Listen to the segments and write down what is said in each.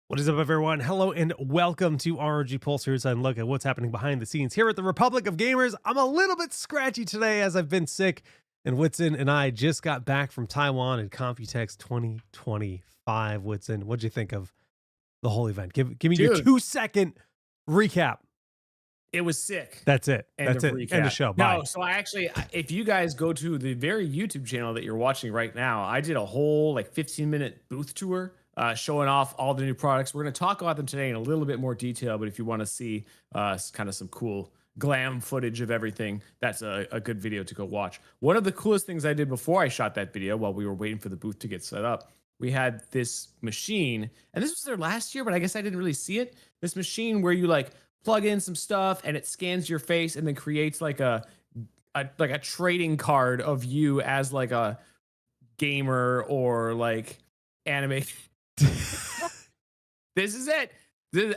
What is up, everyone? Hello and welcome to ROG Pulsars and look at what's happening behind the scenes here at the Republic of Gamers. I'm a little bit scratchy today as I've been sick, and Whitson and I just got back from Taiwan at Computex 2025. Whitson, what'd you think of the whole event? Give me your Dude, 2-second recap. it was sick. That's it. End That's of it. End of recap. show. Bye. No, so if you guys go to the very YouTube channel that you're watching right now, I did a whole like 15-minute booth tour showing off all the new products. We're going to talk about them today in a little bit more detail, but if you want to see kind of some cool glam footage of everything, that's a good video to go watch. One of the coolest things I did before I shot that video while we were waiting for the booth to get set up, we had this machine, and this was there last year, but I guess I didn't really see it. This machine where you like plug in some stuff and it scans your face and then creates like a trading card of you as like a gamer or like anime. This is it.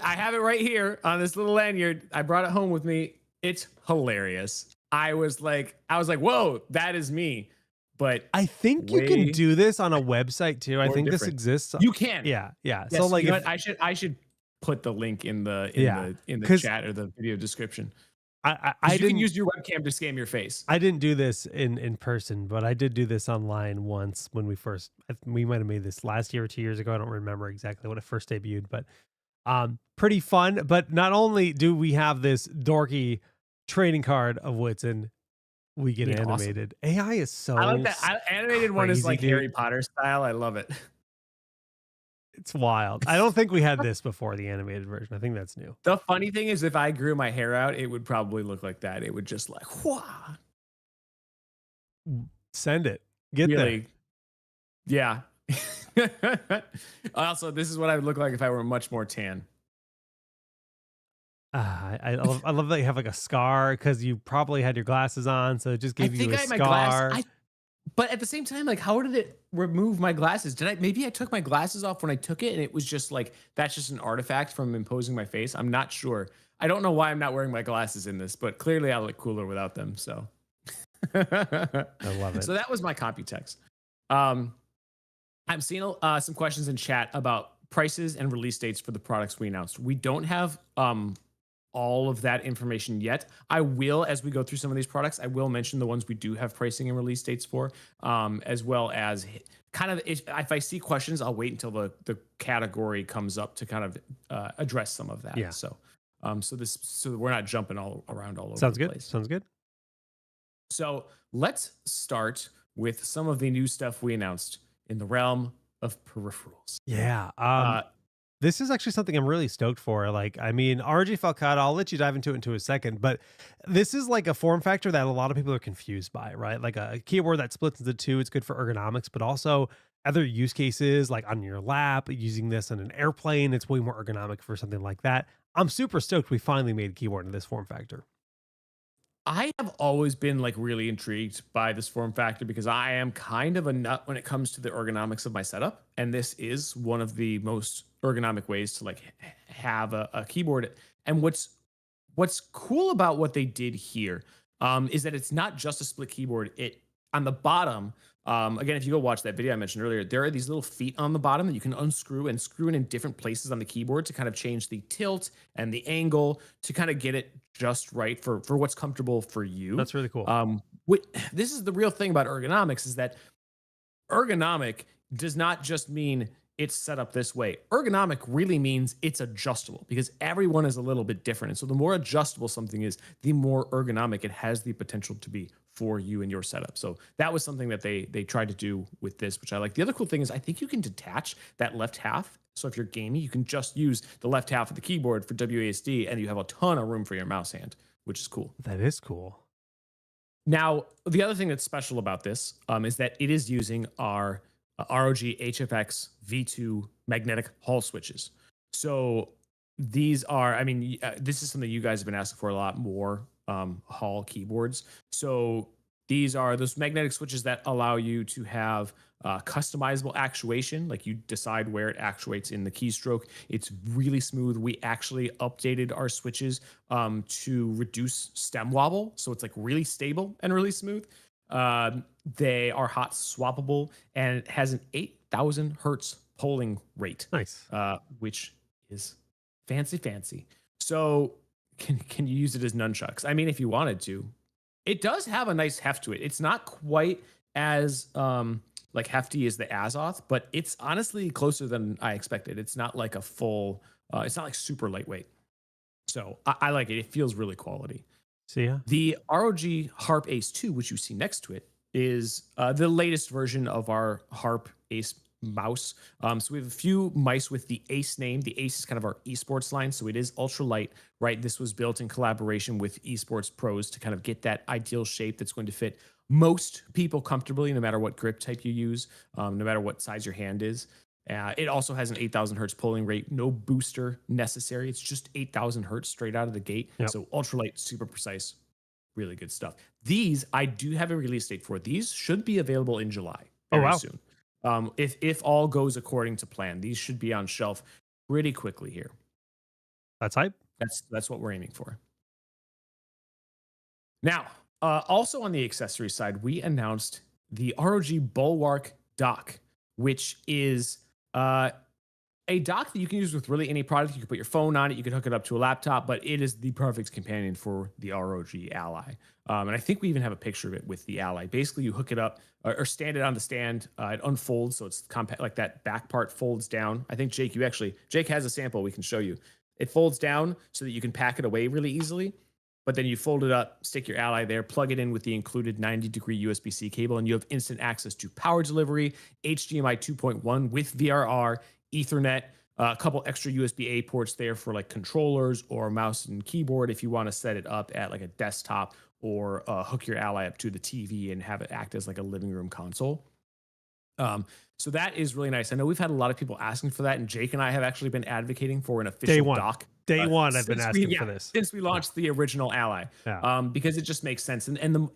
I have it right here on this little lanyard. I brought it home with me. It's hilarious. I was like, whoa, that is me. But I think you can do this on a website too. I think this different. exists. You can. Yeah. Yes, So like, you know I should put the link in the chat or the video description. I You didn't can use your webcam to scam your face. I didn't do this in person, but I did do this online once when we might have made this last year or 2 years ago. I don't remember exactly when it first debuted, but pretty fun. But not only do we have this dorky trading card of Whitson, we get animated. Awesome. AI is so I like that. Animated one is like dude. Harry Potter style. I love it. It's wild. I don't think we had this before the animated version. I think that's new. The funny thing is, if I grew my hair out, it would probably look like that. It would just like, wah. Send it. Get really, there. Yeah. Also, this is what I would look like if I were much more tan. I love that you have like a scar because you probably had your glasses on, so it just gave you a scar. But at the same time, like, how did it remove my glasses? Maybe I took my glasses off when I took it and it was just like, that's just an artifact from imposing my face. I'm not sure. I don't know why I'm not wearing my glasses in this, but clearly I look cooler without them. So I love it. So that was my Computex. I'm seeing some questions in chat about prices and release dates for the products we announced. We don't have all of that information yet. I will, as we go through some of these products, I will mention the ones we do have pricing and release dates for, as well as kind of if I see questions, I'll wait until the category comes up to kind of address some of that. Yeah. So we're not jumping all around all over Sounds the good. place. Sounds good. So let's start with some of the new stuff we announced in the realm of peripherals. Yeah. This is actually something I'm really stoked for. Like, I mean, RG Falcata, I'll let you dive into it in a second, but this is like a form factor that a lot of people are confused by, right? Like a keyboard that splits into two. It's good for ergonomics, but also other use cases like on your lap, using this on an airplane. It's way more ergonomic for something like that. I'm super stoked we finally made a keyboard in this form factor. I have always been like really intrigued by this form factor because I am kind of a nut when it comes to the ergonomics of my setup. And this is one of the most ergonomic ways to like have a keyboard. And what's cool about what they did here is that it's not just a split keyboard. It on the bottom, again, if you go watch that video I mentioned earlier, there are these little feet on the bottom that you can unscrew and screw in different places on the keyboard to kind of change the tilt and the angle to kind of get it just right for what's comfortable for you. That's really cool. This is the real thing about ergonomics is that ergonomic does not just mean it's set up this way. Ergonomic really means it's adjustable because everyone is a little bit different. And so the more adjustable something is, the more ergonomic it has the potential to be for you and your setup. So that was something that they tried to do with this, which I like. The other cool thing is I think you can detach that left half. So if you're gaming, you can just use the left half of the keyboard for WASD and you have a ton of room for your mouse hand, which is cool. That is cool. Now, the other thing that's special about this is that it is using our ROG HFX V2 magnetic Hall switches. So these are, I mean, this is something you guys have been asking for a lot more, Hall keyboards. So these are those magnetic switches that allow you to have customizable actuation, like you decide where it actuates in the keystroke. It's really smooth. We actually updated our switches to reduce stem wobble. So it's like really stable and really smooth. They are hot swappable and it has an 8,000 hertz polling rate. Nice. Which is fancy, fancy. So can you use it as nunchucks? I mean, if you wanted to, it does have a nice heft to it. It's not quite as like hefty as the Azoth, but it's honestly closer than I expected. It's not like a full. It's not like super lightweight. So I like it. It feels really quality. See ya. The ROG Harp Ace 2, which you see next to it, is the latest version of our Harp Ace mouse. So we have a few mice with the Ace name. The Ace is kind of our esports line, so it is ultra light, right? This was built in collaboration with esports pros to kind of get that ideal shape that's going to fit most people comfortably, no matter what grip type you use, no matter what size your hand is. It also has an 8,000 hertz polling rate, no booster necessary. It's just 8,000 hertz straight out of the gate. Yep. So ultralight, super precise, really good stuff. These, I do have a release date for. These should be available in July very soon. If all goes according to plan, these should be on shelf pretty quickly here. That's hype. That's what we're aiming for. Now, also on the accessory side, we announced the ROG Bulwark dock, which is a dock that you can use with really any product. You can put your phone on it. You can hook it up to a laptop, but it is the perfect companion for the ROG Ally. And I think we even have a picture of it with the Ally. Basically, you hook it up or stand it on the stand. It unfolds, so it's compact. Like that back part folds down. I think Jake has a sample we can show you. It folds down so that you can pack it away really easily. But then you fold it up, stick your Ally there, plug it in with the included 90-degree USB-C cable, and you have instant access to power delivery, HDMI 2.1 with VRR, Ethernet, a couple extra USB-A ports there for like controllers or mouse and keyboard if you want to set it up at like a desktop or hook your Ally up to the TV and have it act as like a living room console. So that is really nice. I know we've had a lot of people asking for that, and Jake and I have actually been advocating for an official dock. Day one, I've been asking for this since we launched the original Ally, because it just makes sense. And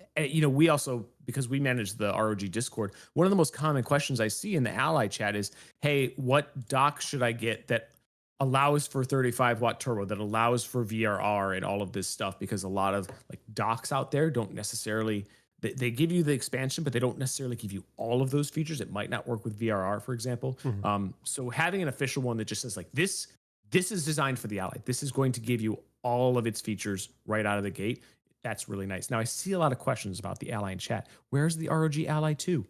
we also, because we manage the ROG Discord, one of the most common questions I see in the Ally chat is, "Hey, what dock should I get that allows for 35-watt turbo, that allows for VRR and all of this stuff?" Because a lot of like docks out there don't necessarily. They give you the expansion, but they don't necessarily give you all of those features. It might not work with VRR, for example. So having an official one that just says like this is designed for the Ally. This is going to give you all of its features right out of the gate. That's really nice. Now I see a lot of questions about the Ally in chat. Where's the ROG Ally 2?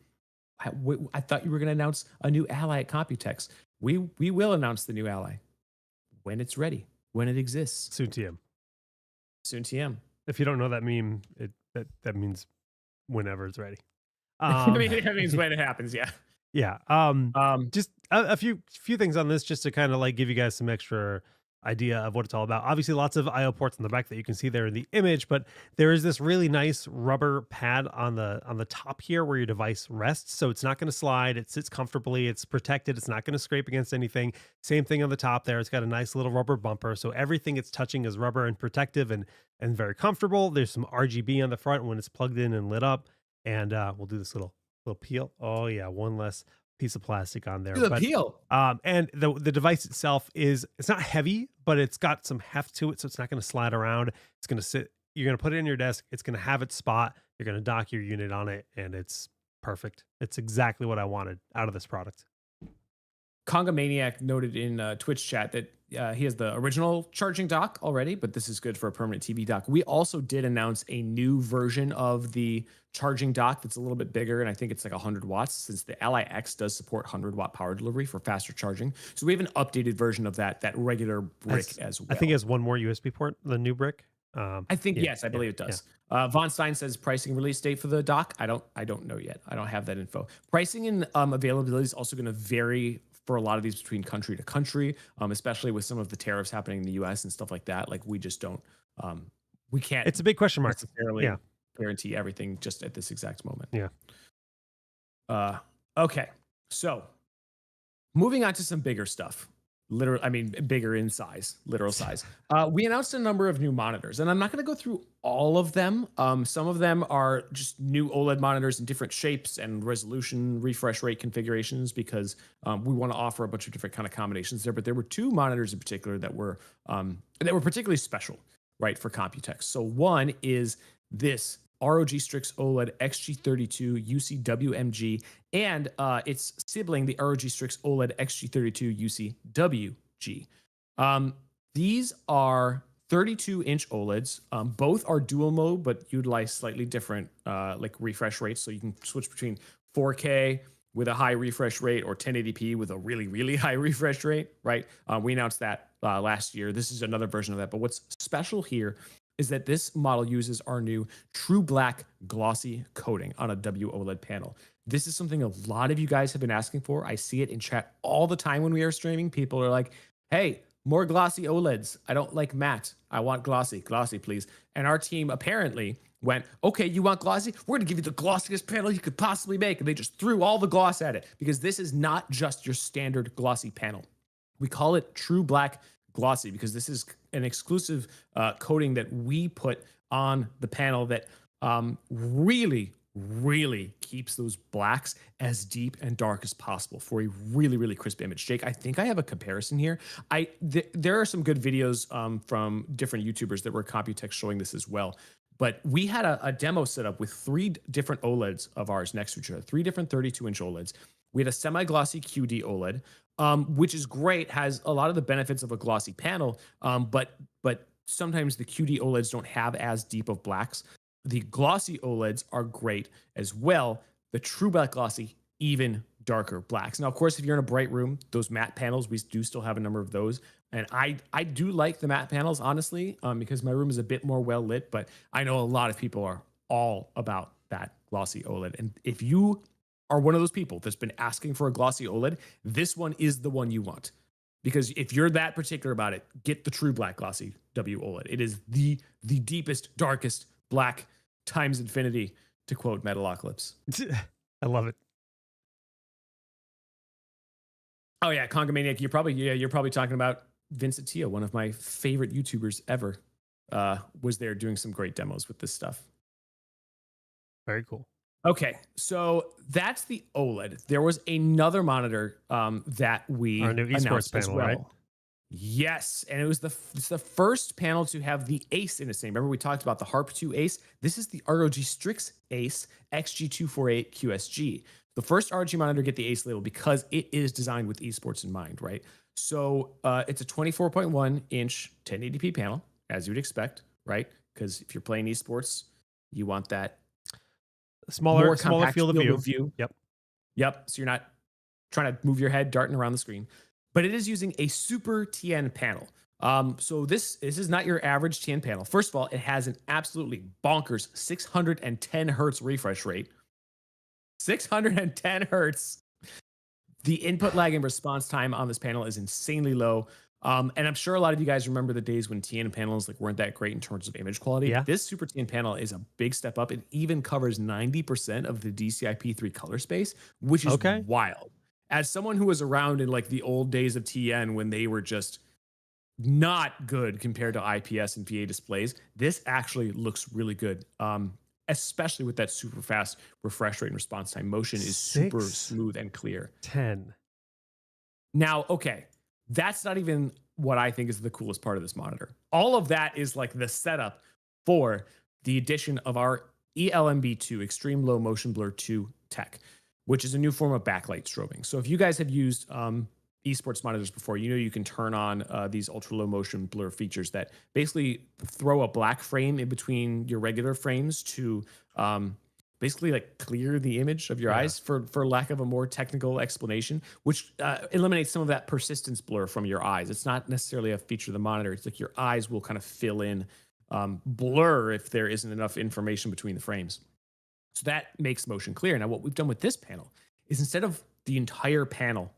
I thought you were going to announce a new Ally at Computex. We will announce the new Ally when it's ready, when it exists. Soon TM. Soon TM. If you don't know that meme, that means whenever it's ready. I mean, that means when it happens. Yeah. Yeah. Just a few things on this, just to kind of like give you guys some extra idea of what it's all about. Obviously, lots of IO ports in the back that you can see there in the image, but there is this really nice rubber pad on the top here where your device rests, so it's not going to slide. It sits comfortably. It's protected. It's not going to scrape against anything. Same thing on the top there. It's got a nice little rubber bumper, so everything it's touching is rubber and protective and very comfortable. There's some RGB on the front when it's plugged in and lit up, and we'll do this little peel. Oh yeah, one less piece of plastic on there. Peel. And the device itself it's not heavy, but it's got some heft to it, so it's not going to slide around. It's going to sit. You're going to put it in your desk. It's going to have its spot. You're going to dock your unit on it, and it's perfect. It's exactly what I wanted out of this product. Conga Maniac noted in Twitch chat that he has the original charging dock already, but this is good for a permanent TV dock. We also did announce a new version of the charging dock that's a little bit bigger, and I think it's like 100 watts, since the Ally X does support 100-watt power delivery for faster charging. So we have an updated version of that regular brick as well. I think it has one more USB port, the new brick. I think yes, I believe it does. Yeah. Von Stein says pricing release date for the dock. I don't know yet. I don't have that info. Pricing and availability is also going to vary for a lot of these between country to country, especially with some of the tariffs happening in the US and stuff like that. Like we just don't, we can't. It's a big question mark. Necessarily guarantee everything just at this exact moment. Yeah. Okay. So moving on to some bigger stuff. Bigger in size, literal size. We announced a number of new monitors, and I'm not going to go through all of them. Some of them are just new OLED monitors in different shapes and resolution, refresh rate configurations, because we want to offer a bunch of different kind of combinations there. But there were two monitors in particular that were particularly special, right, for Computex. So one is this ROG Strix OLED XG32 UCWMG, and its sibling, the ROG Strix OLED XG32 UCWG. Um, these are 32-inch OLEDs. Both are dual mode, but utilize slightly different like refresh rates. So you can switch between 4K with a high refresh rate or 1080p with a really, really high refresh rate, right? We announced that last year. This is another version of that. But what's special here is that this model uses our new true black glossy coating on a WOLED panel. This is something a lot of you guys have been asking for. I see it in chat all the time when we are streaming. People are like, hey, more glossy OLEDs. I don't like matte. I want glossy. Glossy, please. And our team apparently went, okay, you want glossy? We're going to give you the glossiest panel you could possibly make. And they just threw all the gloss at it because this is not just your standard glossy panel. We call it true black glossy because this is an exclusive coating that we put on the panel that really, really keeps those blacks as deep and dark as possible for a really, really crisp image. Jake, I think I have a comparison here. There are some good videos from different YouTubers that were Computex showing this as well. But we had a demo set up with 3 different OLEDs of ours next to each other, 3 different 32-inch OLEDs. We had a semi-glossy QD OLED, which is great, has a lot of the benefits of a glossy panel, but sometimes the QD OLEDs don't have as deep of blacks. The glossy OLEDs are great as well. The true black glossy, even darker blacks. Now, of course, if you're in a bright room, those matte panels, we do still have a number of those. And I do like the matte panels, honestly, because my room is a bit more well lit, but I know a lot of people are all about that glossy OLED. And if you are one of those people that's been asking for a glossy OLED, this one is the one you want. Because if you're that particular about it, get the true black glossy WOLED. It is the deepest, darkest black times infinity, to quote Metalocalypse. I love it. Oh yeah, Conga Maniac. You're probably talking about Vincent Tio, one of my favorite YouTubers ever. Was there doing some great demos with this stuff. Very cool. Okay, so that's the OLED. There was another monitor that we Our new esports announced as panel, well. right? Yes, and it's the first panel to have the Ace in its name. Remember we talked about the Harp 2 Ace? This is the ROG Strix Ace XG248 QSG. The first ROG monitor to get the Ace label because it is designed with esports in mind, right? So it's a 24.1 inch 1080p panel, as you would expect, right? Because if you're playing esports, you want that Smaller compact field of view. Yep. So you're not trying to move your head darting around the screen, but it is using a Super TN panel. So this is not your average TN panel. First of all, it has an absolutely bonkers 610 hertz refresh rate. 610 hertz. The input lag and response time on this panel is insanely low. And I'm sure a lot of you guys remember the days when TN panels weren't that great in terms of image quality. Yeah. This Super TN panel is a big step up. It even covers 90% of the DCI-P3 color space, which is wild. As someone who was around in the old days of TN when they were just not good compared to IPS and VA displays, this actually looks really good. Especially with that super fast refresh rate and response time. Motion is super smooth and clear. 10. Now, okay, that's not even what I think is the coolest part of this monitor. All of that is the setup for the addition of our ELMB2 Extreme Low Motion Blur 2 tech, which is a new form of backlight strobing. So if you guys have used esports monitors before, you can turn on these ultra low motion blur features that basically throw a black frame in between your regular frames to basically clear the image of your eyes, for lack of a more technical explanation, which eliminates some of that persistence blur from your eyes. It's not necessarily a feature of the monitor. It's your eyes will kind of fill in blur if there isn't enough information between the frames. So that makes motion clear. Now, what we've done with this panel is instead of the entire panel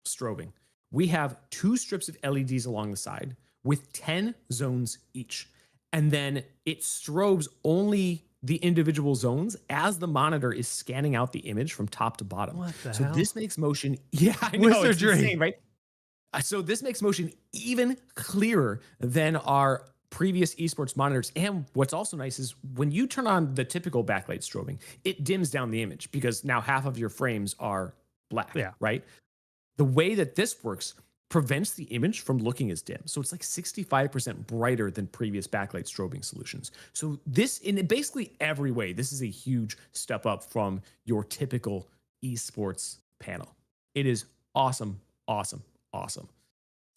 strobing, we have 2 strips of LEDs along the side with 10 zones each. And then it strobes only the individual zones as the monitor is scanning out the image from top to bottom. What the so hell? This makes motion, I know, it's Wizardry. insane, right? So this makes motion even clearer than our previous esports monitors. And what's also nice is when you turn on the typical backlight strobing, it dims down the image because now half of your frames are black, right? The way that this works prevents the image from looking as dim. So it's 65% brighter than previous backlight strobing solutions. So this, in basically every way, this is a huge step up from your typical esports panel. It is awesome, awesome, awesome.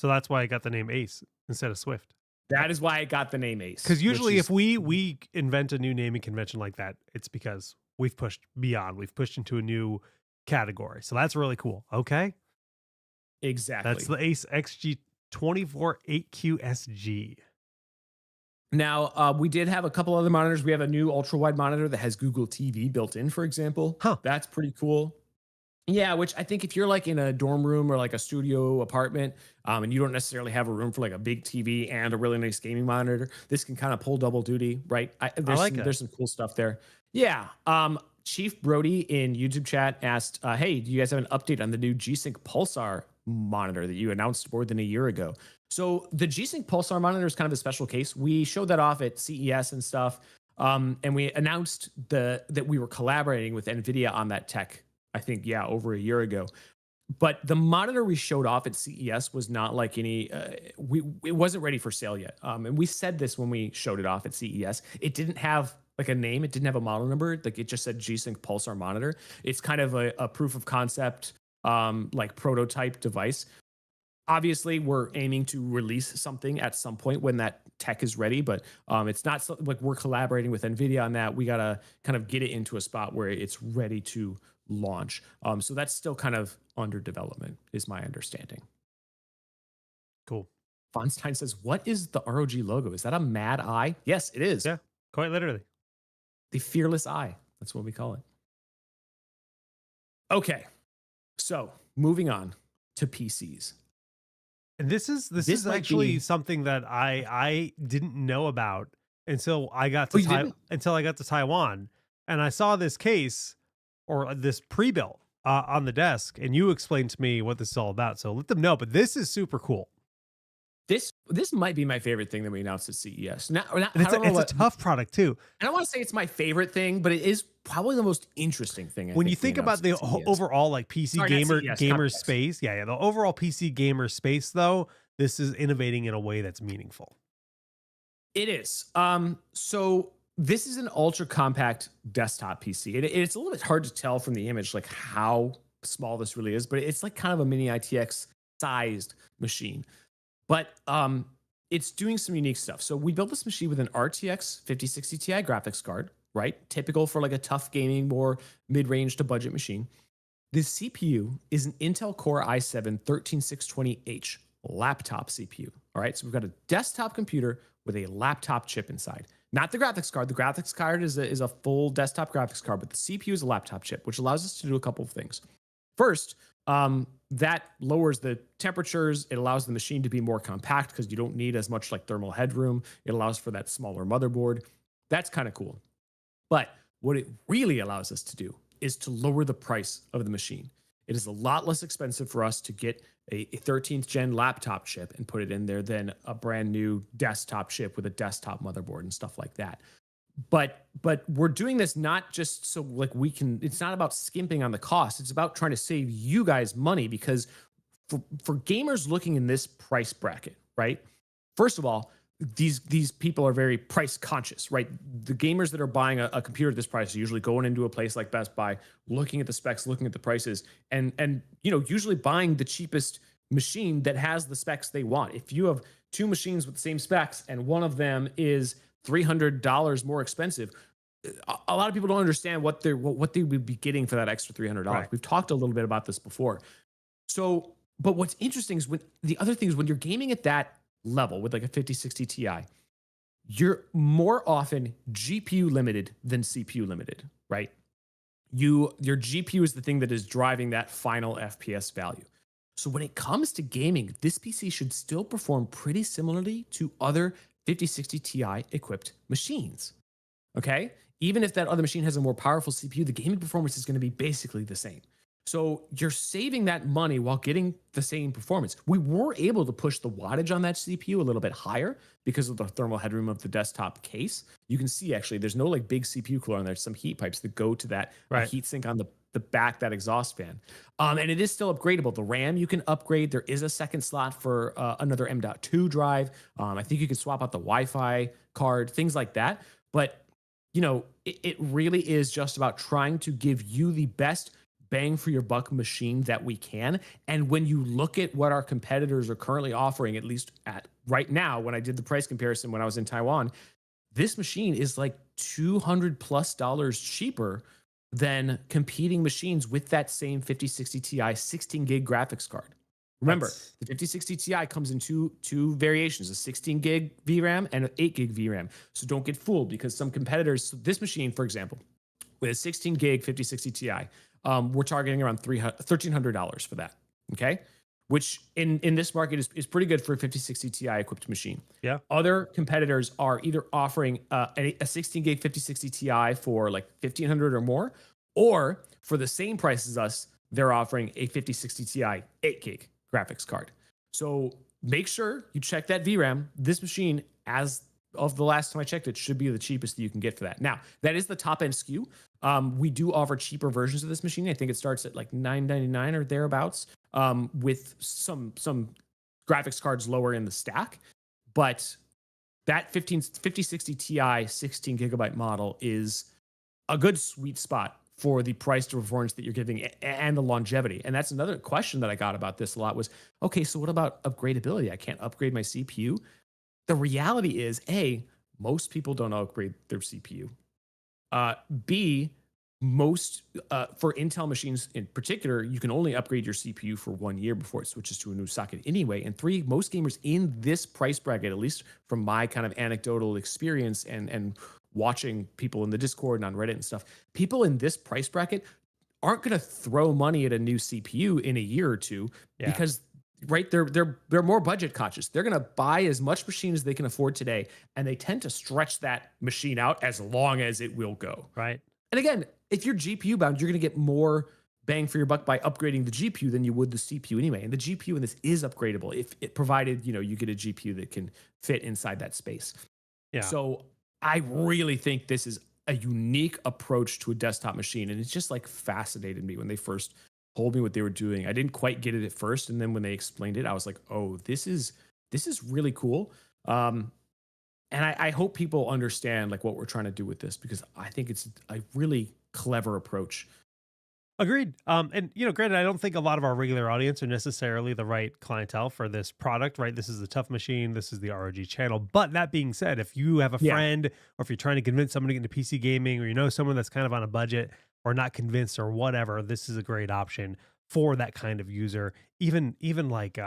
So that's why I got the name Ace instead of Swift. That is why I got the name Ace, Because which usually, if is we invent a new naming convention like that, it's because we've pushed beyond. We've pushed into a new category. So that's really cool. Okay, that's exactly. the Ace XG24 8QSG. Now, we did have a couple other monitors. We have a new ultra wide monitor that has Google TV built in, for example. Huh? That's pretty cool. Yeah, which I think if you're like in a dorm room or like a studio apartment, and you don't necessarily have a room for like a big TV and a really nice gaming monitor, this can kind of pull double duty, right? I like There's it. some cool stuff there. Yeah. Chief Brody in YouTube chat asked, "Hey, do you guys have an update on the new G-Sync Pulsar monitor that you announced more than a year ago?" So the G-Sync Pulsar monitor is kind of a special case. We showed that off at CES and stuff, and we announced that we were collaborating with NVIDIA on that tech. I think, yeah, over a year ago. But the monitor we showed off at CES was not like any. It wasn't ready for sale yet. And we said this when we showed it off at CES. It didn't have like a name. It didn't have a model number. Like it just said G-Sync Pulsar monitor. It's kind of a proof of concept, like prototype device. Obviously, we're aiming to release something at some point when that tech is ready, but it's not like we're collaborating with NVIDIA on that. We got to kind of get it into a spot where it's ready to launch. So that's still kind of under development, is my understanding. Cool. Fonstein says, "What is the ROG logo? Is that a mad eye?" Yes, it is. Yeah, quite literally. The fearless eye. That's what we call it. Okay. So moving on to PCs. And this This is might actually be. something that I didn't know about until I got Oh, to you didn't? until I got to Taiwan, and I saw this case or this pre-built on the desk, and you explained to me what this is all about. So let them know. But this is super cool, This might be my favorite thing that we announced at CES. and I don't know it's a what. tough product too. I don't want to say it's my favorite thing, but it is probably the most interesting thing I When you think we think about announced the at CES. overall like PC Sorry, not CES, gamer Computex. space, yeah, the overall PC gamer space though, this is innovating in a way that's meaningful. It is. So this is an ultra compact desktop PC. It's a little bit hard to tell from the image like how small this really is, but it's like kind of a mini ITX sized machine. But it's doing some unique stuff. So we built this machine with an RTX 5060 Ti graphics card, right? Typical for like a tough gaming, more mid-range to budget machine. This CPU is an Intel Core i7 13620H laptop CPU. All right. So we've got a desktop computer with a laptop chip inside. Not the graphics card. The graphics card is a full desktop graphics card, but the CPU is a laptop chip, which allows us to do a couple of things. First, that lowers the temperatures. It allows the machine to be more compact because you don't need as much like thermal headroom. It allows for that smaller motherboard. That's kind of cool. But what it really allows us to do is to lower the price of the machine. It is a lot less expensive for us to get a 13th gen laptop chip and put it in there than a brand new desktop chip with a desktop motherboard and stuff like that. But we're doing this not just so like we can. It's not about skimping on the cost. It's about trying to save you guys money because for gamers looking in this price bracket, right? First of all, these people are very price conscious, right? The gamers that are buying a computer at this price are usually going into a place like Best Buy, looking at the specs, looking at the prices, and usually buying the cheapest machine that has the specs they want. If you have two machines with the same specs and one of them is $300 more expensive, a lot of people don't understand what they would be getting for that extra $300. Right. We've talked a little bit about this before. So, but what's interesting is when you're gaming at that level with like a 5060 Ti, you're more often GPU limited than CPU limited, right? Your GPU is the thing that is driving that final FPS value. So when it comes to gaming, this PC should still perform pretty similarly to other 5060 Ti equipped machines. Okay? Even if that other machine has a more powerful CPU, the gaming performance is going to be basically the same. So you're saving that money while getting the same performance. We were able to push the wattage on that CPU a little bit higher because of the thermal headroom of the desktop case. You can see actually there's no like big CPU cooler on there. There's some heat pipes that go to that Right. heat sink on the back, that exhaust fan. And it is still upgradable. The RAM you can upgrade. There is a second slot for another M.2 drive. I think you can swap out the Wi-Fi card, things like that. But it really is just about trying to give you the best bang for your buck machine that we can. And when you look at what our competitors are currently offering, at least at right now, when I did the price comparison when I was in Taiwan, this machine is like $200+ cheaper than competing machines with that same 5060 Ti 16 gig graphics card. Remember, That's the 5060 Ti comes in two variations, a 16 gig VRAM and an 8 gig VRAM. So don't get fooled, because some competitors, so this machine, for example, with a 16 gig 5060 Ti, we're targeting around $1,300 for that. Okay. Which in this market is pretty good for a 5060 Ti equipped machine. yeah. Other competitors are either offering a 16 gig 5060 Ti for like 1,500 or more, or for the same price as us, they're offering a 5060 Ti 8 gig graphics card. So make sure you check that VRAM. This machine, as of the last time I checked, it should be the cheapest that you can get for that. Now, that is the top end SKU. We do offer cheaper versions of this machine. I think it starts at like $999 or thereabouts, with some graphics cards lower in the stack. But that 5060 Ti 16 gigabyte model is a good sweet spot for the price to performance that you're giving and the longevity. And that's another question that I got about this a lot was, okay, so what about upgradability? I can't upgrade my CPU. The reality is, A, most people don't upgrade their CPU. B, most for Intel machines in particular, you can only upgrade your CPU for 1 year before it switches to a new socket anyway. And three, most gamers in this price bracket, at least from my kind of anecdotal experience and watching people in the Discord and on Reddit and stuff, people in this price bracket aren't going to throw money at a new CPU in a year or two, because right, they're more budget conscious. They're going to buy as much machine as they can afford today, and they tend to stretch that machine out as long as it will go. Right. And again, if you're GPU bound, you're going to get more bang for your buck by upgrading the GPU than you would the CPU anyway. And the GPU in this is upgradable if it provided, you get a GPU that can fit inside that space. Yeah. So I really think this is a unique approach to a desktop machine. And it's just like fascinated me when they first told me what they were doing. I didn't quite get it at first. And then when they explained it, I was like, oh, this is really cool. And I hope people understand like what we're trying to do with this, because I think it's a really clever approach. Agreed. And granted, I don't think a lot of our regular audience are necessarily the right clientele for this product, right? This is a tough machine. This is the ROG channel. But that being said, if you have a friend, or if you're trying to convince someone to get into PC gaming, or someone that's kind of on a budget or not convinced or whatever, this is a great option for that kind of user. Even like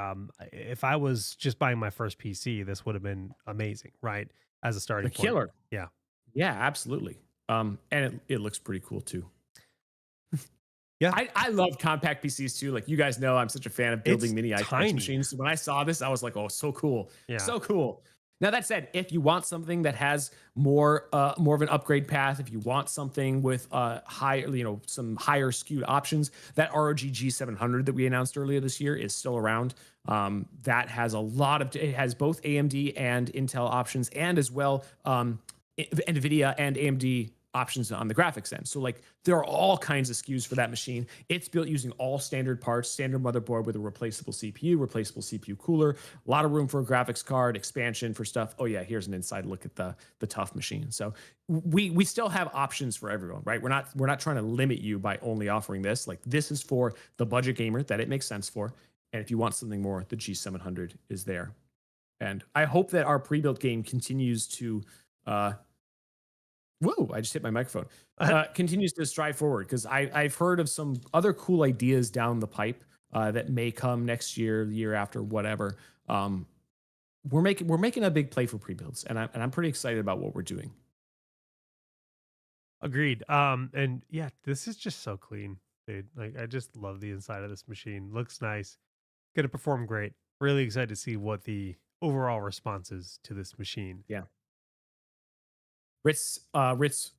if I was just buying my first PC, this would have been amazing, right? As a starting point. Killer. Yeah. Yeah, absolutely. And it looks pretty cool too. Yeah. I love compact PCs too. Like, you guys know, I'm such a fan of building mini IPS machines. So when I saw this, I was like, oh, so cool. Yeah. So cool. Now, that said, if you want something that has more of an upgrade path, if you want something with some higher skewed options, that ROG G700 that we announced earlier this year is still around. That has it has both AMD and Intel options, and as well NVIDIA and AMD options on the graphics end. So like, there are all kinds of SKUs for that machine. It's built using all standard parts, standard motherboard with a replaceable CPU cooler, a lot of room for a graphics card, expansion for stuff. Oh yeah, here's an inside look at the tough machine. So we still have options for everyone, right? We're not trying to limit you by only offering this. Like, this is for the budget gamer that it makes sense for. And if you want something more, the G700 is there. And I hope that our pre-built game continues to whoa, I just hit my microphone. Continues to strive forward, because I've heard of some other cool ideas down the pipe that may come next year, the year after, whatever. We're making a big play for pre-builds, and I'm pretty excited about what we're doing. Agreed. And yeah, this is just so clean, dude. Like, I just love the inside of this machine. Looks nice. Gonna perform great. Really excited to see what the overall response is to this machine. Yeah. Ritz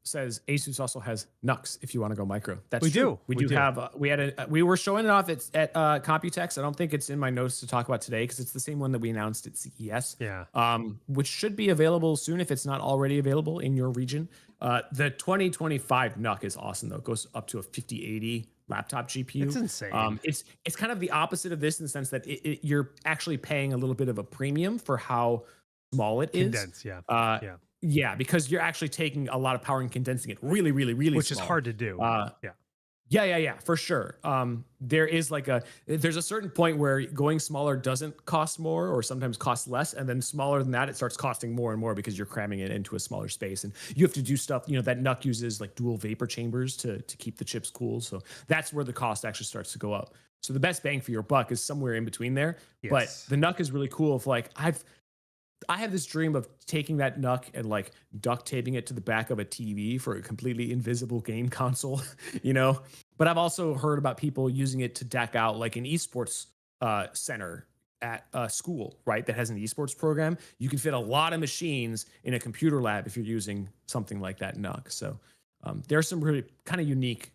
says ASUS also has NUCs if you want to go micro. That's true. We do have. We were showing it off at Computex. I don't think it's in my notes to talk about today, because it's the same one that we announced at CES. Yeah. Which should be available soon if it's not already available in your region. The 2025 NUC is awesome though. It goes up to a 5080 laptop GPU. It's insane. It's kind of the opposite of this in the sense that you're actually paying a little bit of a premium for how small it is. Condense, yeah. Yeah, because you're actually taking a lot of power and condensing it really, really, really which small. is hard to do. Yeah. Yeah, for sure. There is like there's a certain point where going smaller doesn't cost more or sometimes costs less. And then smaller than that, it starts costing more and more because you're cramming it into a smaller space. And you have to do stuff, that NUC uses like dual vapor chambers to keep the chips cool. So that's where the cost actually starts to go up. So the best bang for your buck is somewhere in between there. But Yes. the NUC is really cool. If like I have this dream of taking that NUC and like duct taping it to the back of a TV for a completely invisible game console, you know. But I've also heard about people using it to deck out like an esports center at a school, right? That has an esports program. You can fit a lot of machines in a computer lab if you're using something like that NUC. So there are some really kind of unique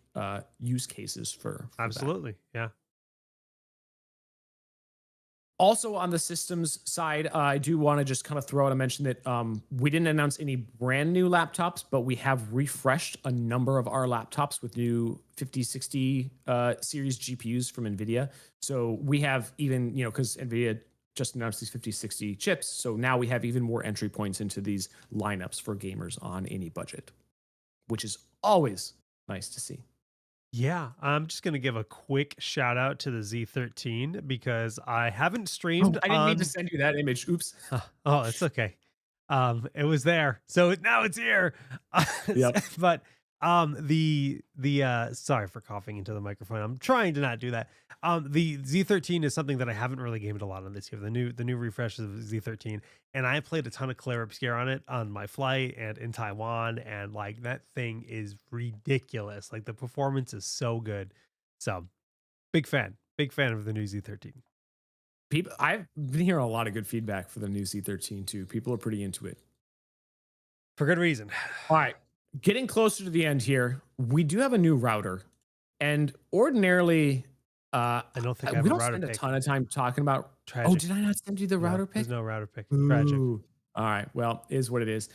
use cases for that. Absolutely. Yeah. Also on the systems side, I do want to just kind of throw out a mention that we didn't announce any brand new laptops, but we have refreshed a number of our laptops with new 5060 series GPUs from NVIDIA. So we have even, because NVIDIA just announced these 5060 chips. So now we have even more entry points into these lineups for gamers on any budget, which is always nice to see. Yeah, I'm just gonna give a quick shout out to the Z13 because I haven't Oh, streamed I didn't mean to on. send you that image. Oops. Oh, it's okay. It was there, so now it's here. Yep. But sorry for coughing into the microphone. I'm trying to not do that. The Z13 is something that I haven't really gamed a lot on this year. The new refresh of Z13, and I played a ton of Clair Obscure on it on my flight and in Taiwan, and like that thing is ridiculous. Like the performance is so good. So big fan of the new Z13 People, I've been hearing a lot of good feedback for the new Z13 too. People are pretty into it. for good reason. All right, getting closer to the end here, we do have a new router, and ordinarily, I don't think I have we a don't router spend a pick. ton of time talking about. Oh, Tragic. did I not send you the No, router there's pick? no router pick. Tragic. Ooh. All right, well, is what it is.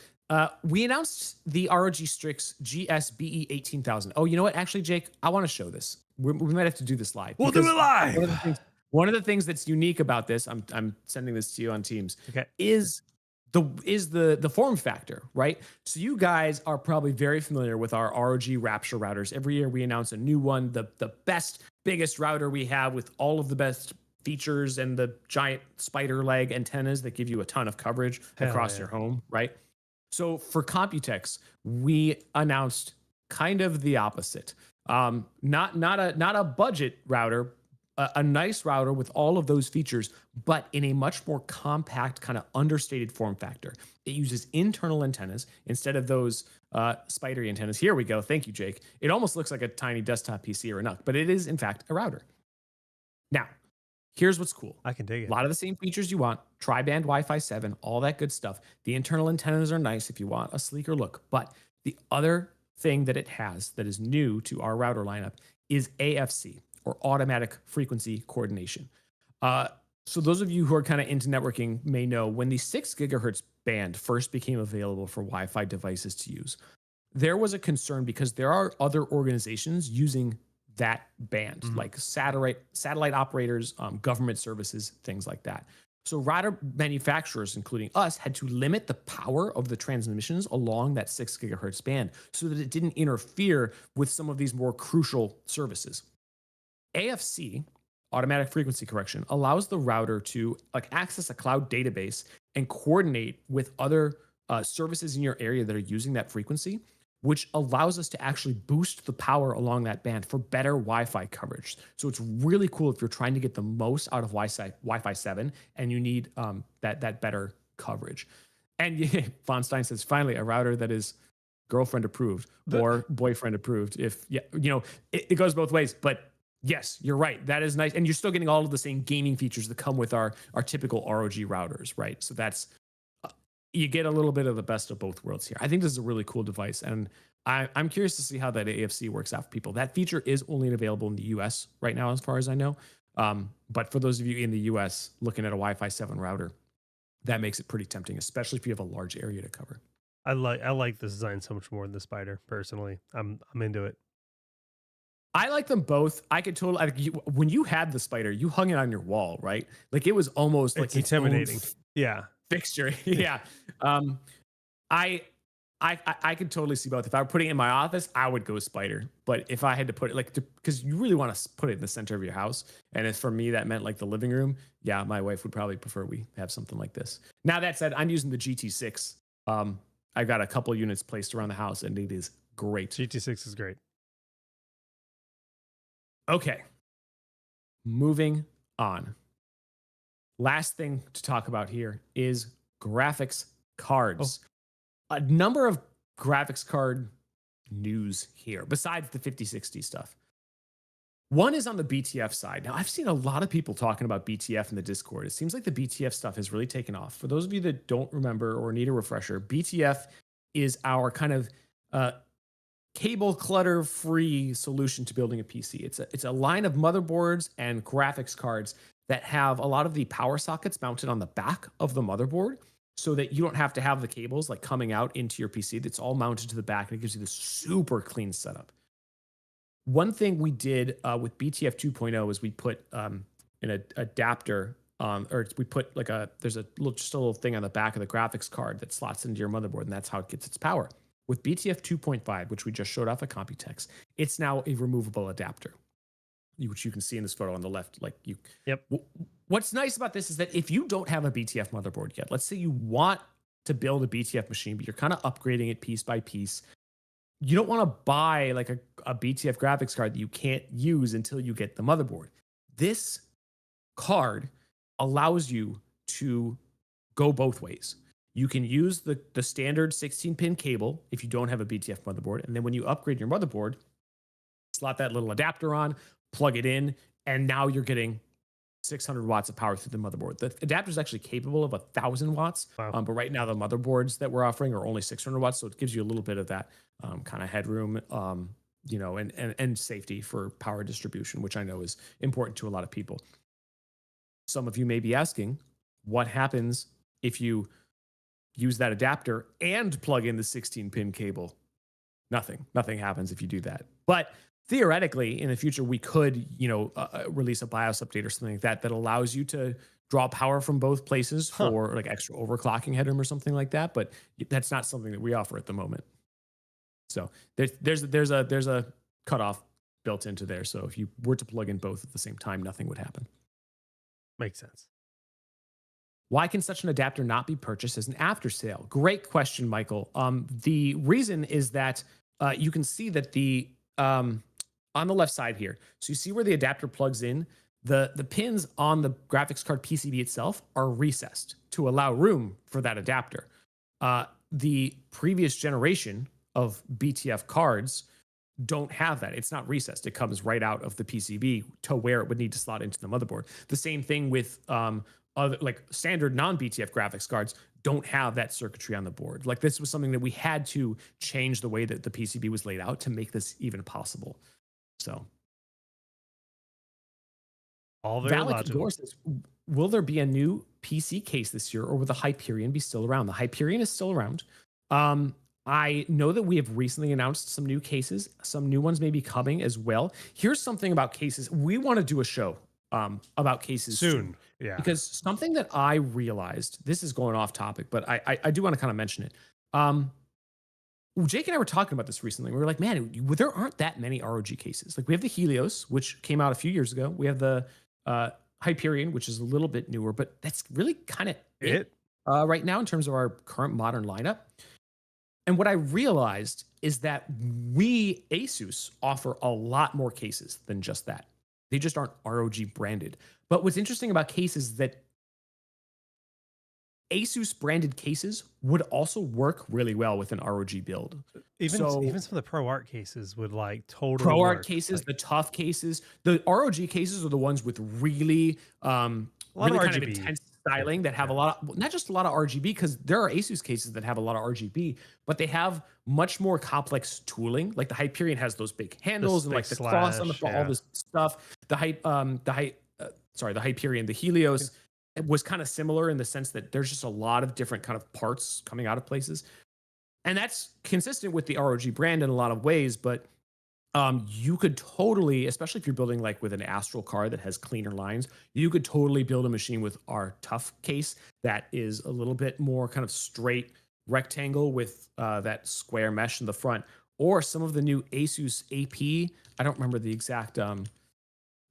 We announced the ROG Strix GSBE 18000. Oh, you know what? Actually, Jake, I want to show this. We might have to do this live. We'll do Because it live. one of the things that's unique about this, I'm sending this to you on Teams, Okay. is the form factor, right? So you guys are probably very familiar with our ROG Rapture routers. Every year we announce a new one, the best, biggest router we have with all of the best features and the giant spider leg antennas that give you a ton of coverage Hell across yeah. your home, right? So for Computex, we announced kind of the opposite. Not a budget router, a nice router with all of those features, but in a much more compact, kind of understated form factor. It uses internal antennas instead of those spidery antennas. Here we go. Thank you, Jake. It almost looks like a tiny desktop PC or a NUC, but it is in fact a router. Now, here's what's cool. I can dig A it. lot of the same features you want, tri-band Wi-Fi 7, all that good stuff. The internal antennas are nice if you want a sleeker look. But the other thing that it has that is new to our router lineup is AFC, or automatic frequency coordination. So those of you who are kind of into networking may know when the 6 gigahertz band first became available for Wi-Fi devices to use, there was a concern because there are other organizations using that band, like satellite operators, government services, things like that. So router manufacturers, including us, had to limit the power of the transmissions along that 6 gigahertz band so that it didn't interfere with some of these more crucial services. AFC, automatic frequency correction, allows the router to like access a cloud database and coordinate with other services in your area that are using that frequency, which allows us to actually boost the power along that band for better Wi-Fi coverage. So it's really cool if you're trying to get the most out of Wi-Fi 7 and you need that better coverage. And Von Stein says, finally, a router that is girlfriend approved or boyfriend approved. If it goes both ways, but yes, you're right. That is nice. And you're still getting all of the same gaming features that come with our typical ROG routers, right? So that's, you get a little bit of the best of both worlds here. I think this is a really cool device. And I'm curious to see how that AFC works out for people. That feature is only available in the US right now, as far as I know. But for those of you in the US looking at a Wi-Fi 7 router, that makes it pretty tempting, especially if you have a large area to cover. I like this design so much more than the spider. Personally, I'm into it. I like them both. I could totally, when you had the spider, you hung it on your wall, right? Like it was almost like It's intimidating. Yeah. fixture. Yeah. I I could totally see both. If I were putting it in my office, I would go spider. But if I had to put it like, because you really want to put it in the center of your house, and if for me that meant like the living room, yeah, my wife would probably prefer we have something like this. Now that said, I'm using the GT6. I've got a couple units placed around the house, and it is great. GT6 is great. Okay, moving on. Last thing to talk about here is graphics cards. A number of graphics card news here besides the 5060 stuff. One is on the BTF side. Now, I've seen a lot of people talking about BTF in the Discord. It seems like the BTF stuff has really taken off. For those of you that don't remember or need a refresher, BTF is our kind of cable clutter free solution to building a PC. It's a line of motherboards and graphics cards that have a lot of the power sockets mounted on the back of the motherboard, so that you don't have to have the cables like coming out into your PC. That's all mounted to the back, and it gives you this super clean setup. One thing we did with BTF 2.0 is we put an adapter, or we put like there's just a little thing on the back of the graphics card that slots into your motherboard, and that's how it gets its power. With BTF 2.5, which we just showed off at Computex, it's now a removable adapter, which you can see in this photo on the left. Yep. What's nice about this is that if you don't have a BTF motherboard yet, let's say you want to build a BTF machine, but you're kind of upgrading it piece by piece, you don't want to buy like a BTF graphics card that you can't use until you get the motherboard. This card allows you to go both ways. You can use the standard 16-pin cable if you don't have a BTF motherboard, and then when you upgrade your motherboard, slot that little adapter on, plug it in, and now you're getting 600 watts of power through the motherboard. The adapter is actually capable of 1,000 watts, Wow. but right now the motherboards that we're offering are only 600 watts, so it gives you a little bit of that kind of headroom, and safety for power distribution, which I know is important to a lot of people. Some of you may be asking, what happens if you use that adapter and plug in the 16-pin cable? Nothing happens if you do that. But theoretically, in the future, we could, release a BIOS update or something like that allows you to draw power from both places for like extra overclocking headroom or something like that. But that's not something that we offer at the moment. So there's a cutoff built into there. So if you were to plug in both at the same time, nothing would happen. Makes sense. Why can such an adapter not be purchased as an after sale? Great question, Michael. The reason is that you can see that on the left side here, so you see where the adapter plugs in, the pins on the graphics card PCB itself are recessed to allow room for that adapter. The previous generation of BTF cards don't have that. It's not recessed. It comes right out of the PCB to where it would need to slot into the motherboard. The same thing with other like standard non-BTF graphics cards don't have that circuitry on the board. Like this was something that we had to change the way that the PCB was laid out to make this even possible. So all very logical. says, will there be a new PC case this year, or will the Hyperion be still around? The Hyperion is still around. I know that we have recently announced some new cases. Some new ones may be coming as well. Here's something about cases. We want to do a show about cases soon. Yeah. Because something that I realized, this is going off topic, but I do want to kind of mention it. Jake and I were talking about this recently. We were like, man, there aren't that many ROG cases. Like we have the Helios, which came out a few years ago. We have the Hyperion, which is a little bit newer, but that's really kind of it right now in terms of our current modern lineup. And what I realized is that we, ASUS, offer a lot more cases than just that. They just aren't ROG branded. But what's interesting about cases is that ASUS branded cases would also work really well with an ROG build. Even some of the ProArt cases would like totally ProArt work. cases, the tough cases, the ROG cases are the ones with really really kind of intense styling that have a lot of, not just a lot of RGB, because there are ASUS cases that have a lot of RGB, but they have much more complex tooling. Like the Hyperion has those big handles and like the cross on the all this stuff. The Hyperion, the Helios was kind of similar in the sense that there's just a lot of different kind of parts coming out of places. And that's consistent with the ROG brand in a lot of ways, but you could totally, especially if you're building like with an Astral card that has cleaner lines, you could totally build a machine with our tough case that is a little bit more kind of straight rectangle with that square mesh in the front, or some of the new Asus AP. I don't remember the exact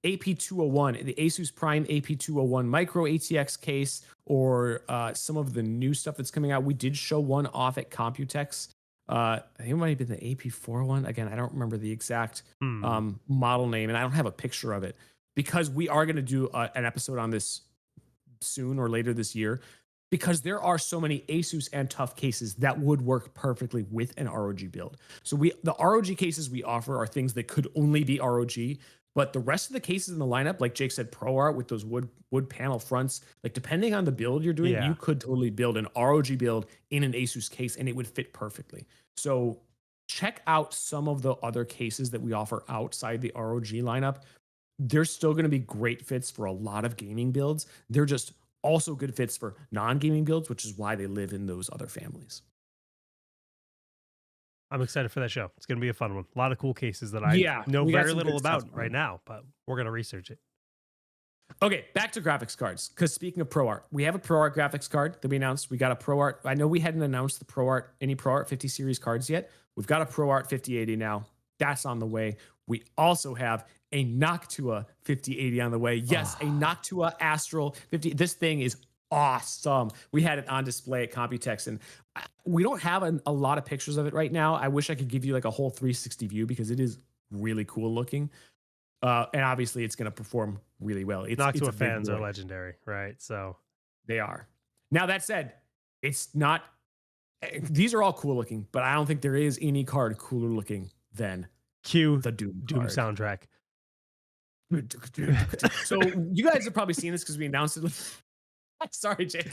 AP201, the Asus Prime AP201 Micro ATX case, or some of the new stuff that's coming out. We did show one off at Computex. I think it might have been the AP401. Again, I don't remember the exact Hmm. model name, and I don't have a picture of it because we are going to do an episode on this soon or later this year, because there are so many Asus and TUF cases that would work perfectly with an ROG build. So the ROG cases we offer are things that could only be ROG, but the rest of the cases in the lineup, like Jake said, Pro Art with those wood panel fronts, like depending on the build you're doing, Yeah. you could totally build an ROG build in an Asus case and it would fit perfectly. So check out some of the other cases that we offer outside the ROG lineup. They're still going to be great fits for a lot of gaming builds. They're just also good fits for non-gaming builds, which is why they live in those other families. I'm excited for that show. It's going to be a fun one. A lot of cool cases that I Yeah, know we got very some little good stuff about coming. right now, but we're going to research it. Okay, back to graphics cards. Because speaking of Pro Art, we have a Pro Art graphics card that we announced. We got a Pro Art. I know we hadn't announced the Pro Art, any Pro Art 50 series cards yet. We've got a Pro Art 5080 now. That's on the way. We also have a Noctua 5080 on the way. Yes, a Noctua Astral 50. This thing is awesome. We had it on display at Computex, and we don't have a lot of pictures of it right now. I wish I could give you like a whole 360 view because it is really cool looking. And obviously, it's going to perform really well. It's a Noctua big fans are boy. legendary, right? So They are. Now, that said, it's not, these are all cool looking, but I don't think there is any card cooler looking than cue the Doom Doom card. soundtrack. So you guys have probably seen this because we announced it. Sorry, Jake.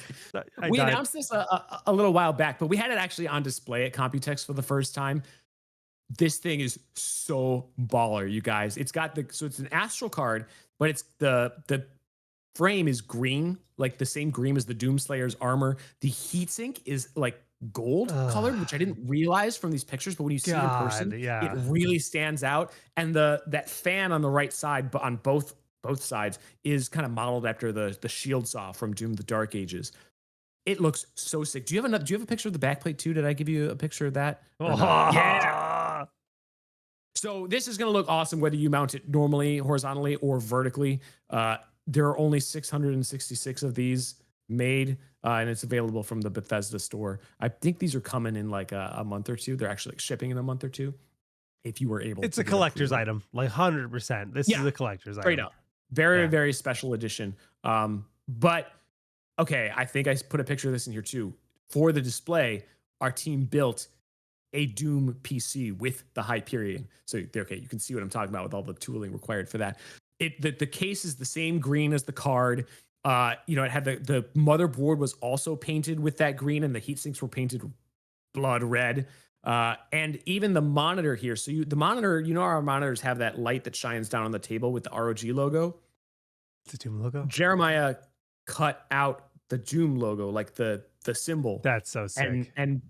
We died. announced this a little while back, but we had it actually on display at Computex for the first time. This thing is so baller, you guys. It's got so it's an Astral card, but it's the frame is green, like the same green as the Doomslayer's armor. The heatsink is like gold colored, which I didn't realize from these pictures, but when you see it in person, yeah. it really stands out. And that fan on the right side, but on both sides, is kind of modeled after the shield saw from Doom: The Dark Ages. It looks so sick. Do you have a picture of the backplate too? Did I give you a picture of that? Yeah. So this is going to look awesome whether you mount it normally, horizontally, or vertically. There are only 666 of these made, and it's available from the Bethesda store. I think these are coming in like a month or two. They're actually like shipping in a month or two. If you were able, It's to a get collector's pre-order. item, like 100%. This is a collector's Straight item. up. Very, Yeah. very special edition. But okay, I think I put a picture of this in here too. For the display, our team built a Doom PC with the Hyperion. So okay, you can see what I'm talking about with all the tooling required for that. The case is the same green as the card. It had the motherboard was also painted with that green, and the heat sinks were painted blood red. And even the monitor here. So the monitor, our monitors have that light that shines down on the table with the ROG logo. It's a Doom logo. Jeremiah cut out the Doom logo, like the symbol. That's so sick. And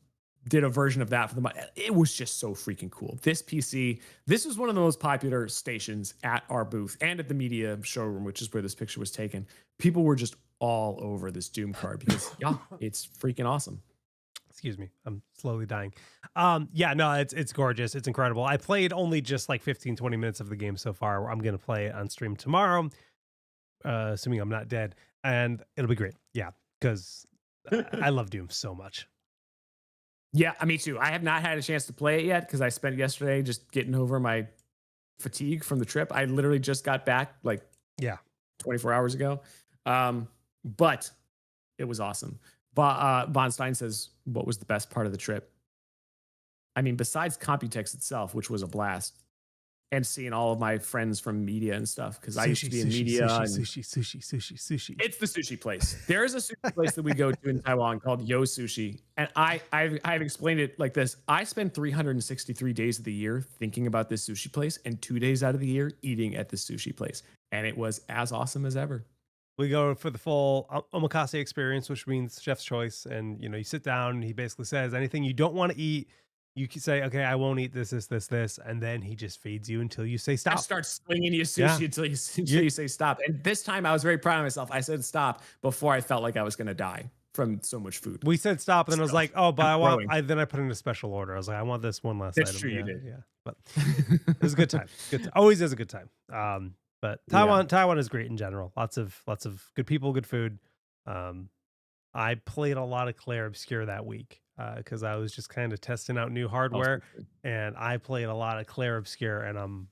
did a version of that for the. It was just so freaking cool. This PC, this was one of the most popular stations at our booth and at the media showroom, which is where this picture was taken. People were just all over this Doom card because it's freaking awesome. Excuse me, I'm slowly dying. No, it's gorgeous. It's incredible. I played only just like 15-20 minutes of the game so far. I'm gonna play it on stream tomorrow, assuming I'm not dead, and it'll be great. Yeah, because I love Doom so much. Yeah, me too. I have not had a chance to play it yet because I spent yesterday just getting over my fatigue from the trip. I literally just got back like 24 hours ago. But it was awesome. Von Stein says, what was the best part of the trip? I mean, besides Computex itself, which was a blast, and seeing all of my friends from media and stuff, because I used to be in media. Sushi. It's the sushi place. There is a sushi place that we go to in Taiwan called Yo Sushi. And I've explained it like this. I spend 363 days of the year thinking about this sushi place and 2 days out of the year eating at this sushi place. And it was as awesome as ever. We go for the full omakase experience, which means chef's choice. And, you sit down and he basically says anything you don't want to eat, you can say, okay, I won't eat this. And then he just feeds you until you say stop. I start slinging you sushi until you say stop. And this time I was very proud of myself. I said stop before I felt like I was going to die. from so much food. We said stop, and then I was So like, "Oh, but I'm I want." growing. Then I put in a special order. I was like, "I want this one last That's item." true. You Yeah, did. yeah. But it was a good time. Good. Always is a good time. But Yeah. Taiwan is great in general. Lots of good people, good food. Um, I played a lot of Claire Obscure that week because I was just kind of testing out new Also hardware, good. and I played a lot of Claire Obscure, and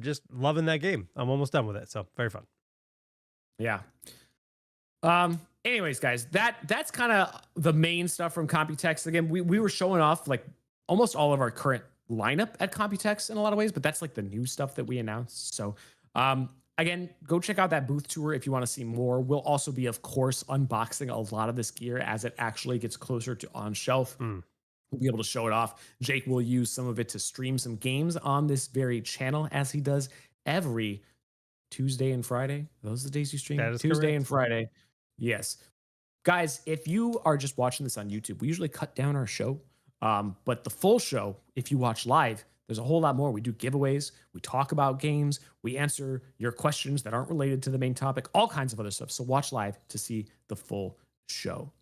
just loving that game. I'm almost done with it, so very fun. Yeah. Anyways, guys, that's kind of the main stuff from Computex. Again, we were showing off like almost all of our current lineup at Computex in a lot of ways, but that's like the new stuff that we announced. So again, go check out that booth tour if you want to see more. We'll also be, of course, unboxing a lot of this gear as it actually gets closer to on shelf. Mm. We'll be able to show it off. Jake will use some of it to stream some games on this very channel, as he does every Tuesday and Friday. Those are the days you stream? That is Tuesday correct. and Friday. Yes. Guys, if you are just watching this on YouTube, we usually cut down our show. But the full show, if you watch live, there's a whole lot more. We do giveaways, we talk about games, we answer your questions that aren't related to the main topic, all kinds of other stuff. So watch live to see the full show.